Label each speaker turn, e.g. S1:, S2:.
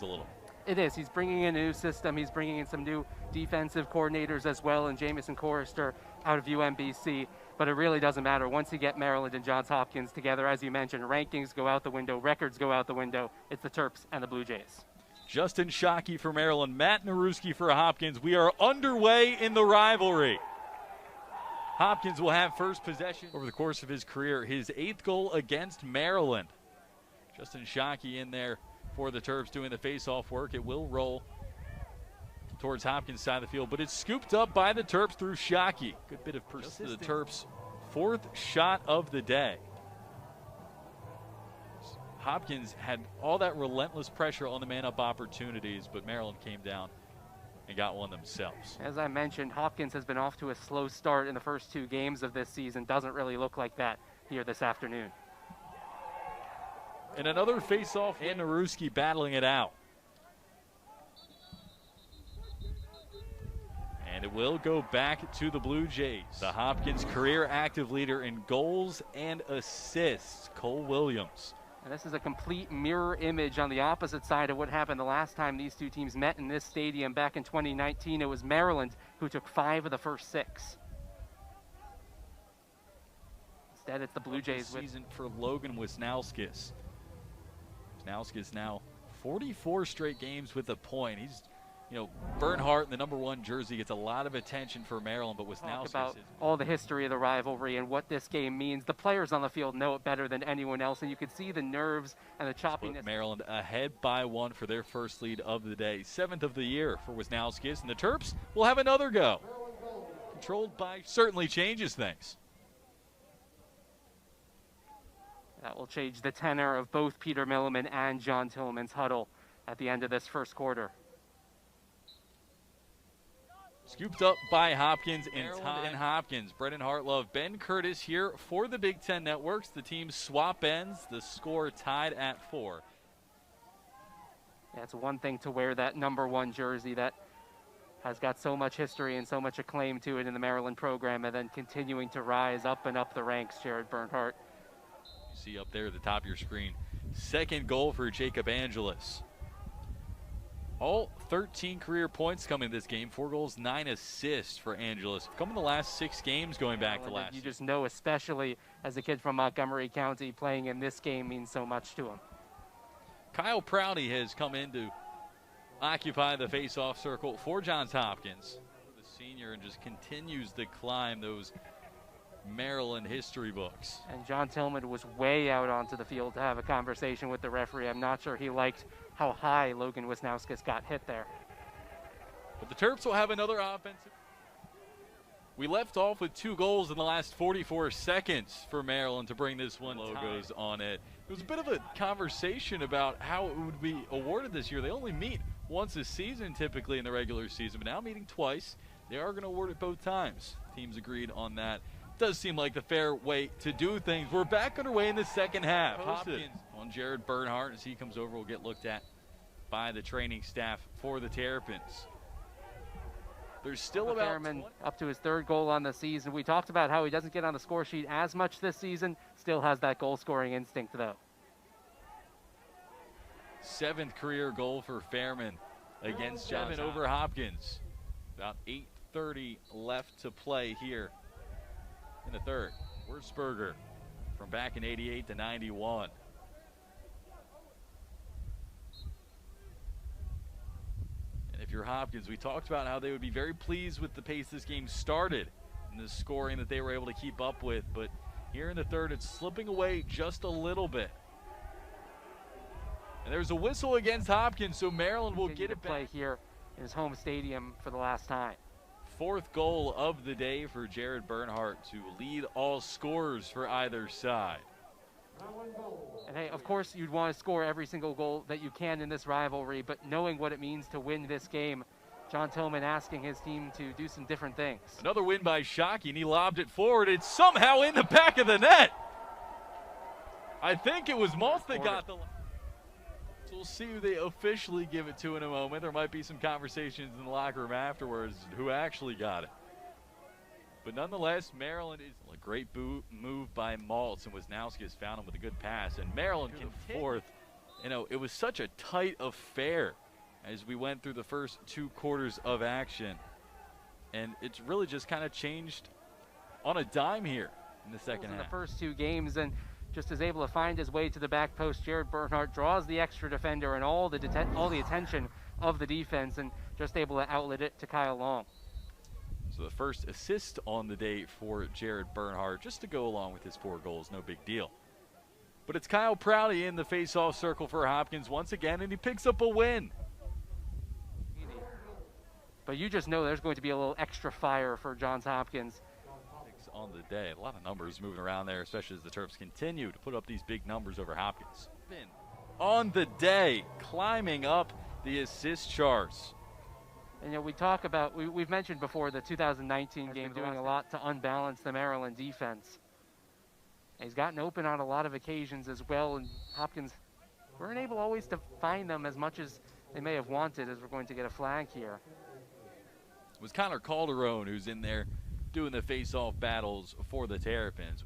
S1: a little.
S2: It is. He's bringing in a new system. He's bringing in some new defensive coordinators as well, and Jamison Chorister out of UMBC. But it really doesn't matter. Once you get Maryland and Johns Hopkins together, as you mentioned, rankings go out the window, records go out the window. It's the Terps and the Blue Jays.
S1: Justin Shockey for Maryland, Matt Narewski for Hopkins. We are underway in the rivalry. Hopkins will have first possession over the course of his career, his 8th goal against Maryland. Justin Shockey in there for the Terps doing the face-off work. It will roll towards Hopkins' side of the field, but it's scooped up by the Terps through Shockey. Good bit of persistence. The Terps' 4th shot of the day. Hopkins had all that relentless pressure on the man-up opportunities, but Maryland came down and got one themselves.
S2: As I mentioned, Hopkins has been off to a slow start in the first 2 games of this season. Doesn't really look like that here this afternoon.
S1: And another face-off, and Narewski battling it out. And it will go back to the Blue Jays. The Hopkins career active leader in goals and assists, Cole Williams.
S2: And this is a complete mirror image on the opposite side of what happened the last time these two teams met in this stadium back in 2019. It was Maryland who took 5 of the first 6. Instead, it's the Blue Jays.
S1: Season for Logan Wisnauskas. Wisnauskas now 44 straight games with a point. He's, Bernhardt in the #1 jersey gets a lot of attention for Maryland, but Wisnauskas
S2: about all the history of the rivalry and what this game means. The players on the field know it better than anyone else, and you can see the nerves and the choppiness.
S1: Put Maryland ahead by 1 for their first lead of the day. 7th of the year for Wisnauskas, and the Terps will have another go. Controlled by certainly changes things.
S2: That will change the tenor of both Peter Milliman and John Tillman's huddle at the end of this first quarter.
S1: Scooped up by Hopkins and Hopkins. Brendan Hartlove, Ben Curtis here for the Big Ten Networks. The teams swap ends. The score tied at 4.
S2: Yeah, it's one thing to wear that #1 jersey that has got so much history and so much acclaim to it in the Maryland program, and then continuing to rise up and up the ranks, Jared Bernhardt.
S1: You see up there at the top of your screen, 2nd goal for Jacob Angelis. All 13 career points coming this game, 4 goals, 9 assists for Angelis. Coming the last 6 games going back to last
S2: year. You just know, especially as a kid from Montgomery County, playing in this game means so much to him.
S1: Kyle Prouty has come in to occupy the face-off circle for Johns Hopkins. The senior, and just continues to climb those Maryland history books.
S2: And John Tillman was way out onto the field to have a conversation with the referee. I'm not sure he liked how high Logan Wisnauskas got hit there.
S1: But the Terps will have another offensive. We left off with 2 goals in the last 44 seconds for Maryland to bring this one logos on it. It was a bit of a conversation about how it would be awarded this year. They only meet once a season typically in the regular season, but now meeting twice. They are going to award it both times. Teams agreed on that. Does seem like the fair way to do things. We're back underway in the second half. Hopkins on Jared Bernhardt as he comes over will get looked at by the training staff for the Terrapins. There's still about
S2: Fairman up to his 3rd goal on the season. We talked about how he doesn't get on the score sheet as much this season. Still has that goal-scoring instinct, though.
S1: 7th career goal for Fairman against Johns over Hopkins. About 8:30 left to play here in the 3rd. Wurzburger from back in 88 to 91. And if you're Hopkins, we talked about how they would be very pleased with the pace this game started and the scoring that they were able to keep up with. But here in the 3rd, it's slipping away just a little bit. And there's a whistle against Hopkins, so Maryland will get it
S2: play
S1: back
S2: here in his home stadium for the last time.
S1: 4th goal of the day for Jared Bernhardt to lead all scorers for either side.
S2: And hey, of course you'd want to score every single goal that you can in this rivalry, but knowing what it means to win this game, John Tillman asking his team to do some different things.
S1: Another win by Shockey, and he lobbed it forward. It's somehow in the back of the net. I think it was Maltz that got the... So we'll see who they officially give it to in a moment. There might be some conversations in the locker room afterwards who actually got it. But nonetheless, Maryland is a great move by Maltz, and Wisnauskas found him with a good pass. And Maryland can 4th it was such a tight affair as we went through the first 2 quarters of action. And it's really just kind of changed on a dime here in the second half.
S2: In the first 2 games, and just is able to find his way to the back post. Jared Bernhardt draws the extra defender and all the attention of the defense, and just able to outlet it to Kyle Long.
S1: So the first assist on the day for Jared Bernhardt, just to go along with his 4 goals, no big deal. But it's Kyle Prouty in the face-off circle for Hopkins once again, and he picks up a win.
S2: But you just know there's going to be a little extra fire for Johns Hopkins.
S1: On the day, a lot of numbers moving around there, especially as the Terps continue to put up these big numbers over Hopkins. On the day, climbing up the assist charts.
S2: And we talk about, we've mentioned before the 2019 game doing a lot to unbalance the Maryland defense. And he's gotten open on a lot of occasions as well, and Hopkins weren't able always to find them as much as they may have wanted, as we're going to get a flag here.
S1: It was Connor Calderon who's in there doing the face-off battles for the Terrapins.